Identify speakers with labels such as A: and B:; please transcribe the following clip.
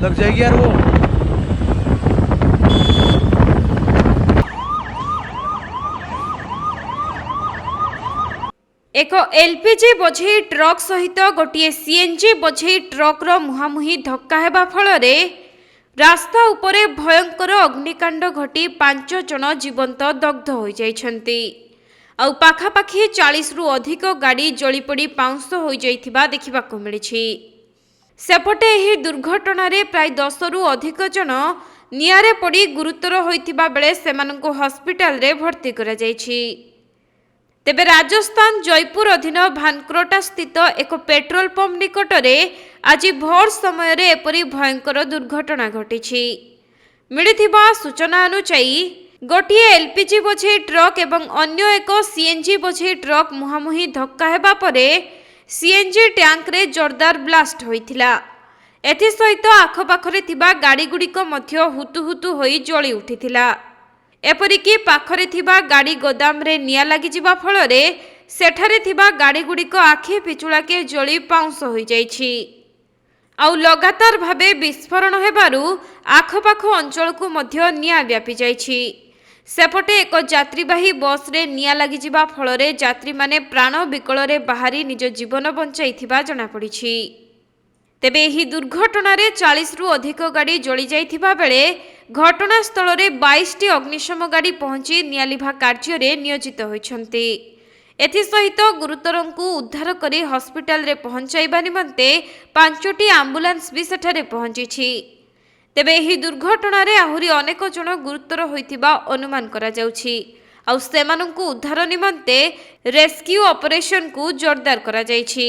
A: लग जाएगी यार वो।
B: एक एलपीजी बोझेई ट्रक सहित गोटे सीएनजी बोझेई ट्रक्र मुहांमुही धक्का हेबा फଳରେ रास्ता उपरे भयंकर अग्निकांड घटी 5 जन जीवंत दग्ध हो जाइछन्ति। आउ पाखापाखि 40 रु अधिक गाड़ी जलिपोड़ी पाउंस हो जाइथिबा देखिबाकु मिलिछि। सेपटे ଏହି दुर्घटनारे प्राय 10 रु अधिक जन निआरे पड़ी गुरुतर होइथिबा बेले सेमानंकु हॉस्पिटल रे भर्ती करा जाइछि। तेबे राजस्थान जयपुर अधीन भानक्रोटा स्थित एक पेट्रोल पंप निकटरे आज भोर समय रे एपरी भयंकर दुर्घटना घटिछि। मिलिथिबा सूचना अनुसायी गोटिए एलपीजी बोझेई ट्रक एवं अन्य एक सीएनजी बोझेई ट्रक मुहांमुही धक्का हेबा परे सीएनजी टैंक रे जोरदार ब्लास्ट होइथिला। एथि सहित आखपाखरे थिबा गाड़ी गुड़िक मध्य हुतुहुतु होई जଳି उठिथिला। एपरिकी पाखरे थिबा गाड़ी गोदाम रे निया लागि जिबा फଳରେ सेठारे थिबा गाड़ी गुड़िक आखि पिचुलाके जଳି पाउंस होई जाइछि। आउ लगातार भाबे विस्फोरण हेबारु आखपाख अंचल को मध्य निया व्यापी जाइछि। सेपटे एक यात्रीवाही बस रे निया लागि जिबा फଳରେ यात्री माने प्राण विकल रे बाहरी निज जीवन बंचाइथिबा जणा पड़िछि। तेबे एही दुर्घटना रे 40 रु अधिक गाड़ी जଳି जाइथिबा बेले घटनास्थल रे 22 टी अग्निशम गाड़ी पहुंची नियालिभा कार्य रे नियोजित होइछन्ति। एथि सहित गुरुतरंकु उद्धार करी हॉस्पिटल रे पहुंचाइबा निमंते 5 टी एम्बुलेंस भी सेठारे पहुंचीछि। तेबे एही दुर्घटना रे आहुरी अनेक जन गुरुतर होइथिबा अनुमान करा जाउछि। आउ सेमानंकु उद्धार निमंते रेस्क्यू ऑपरेशन को जोरदार करा जाइछि।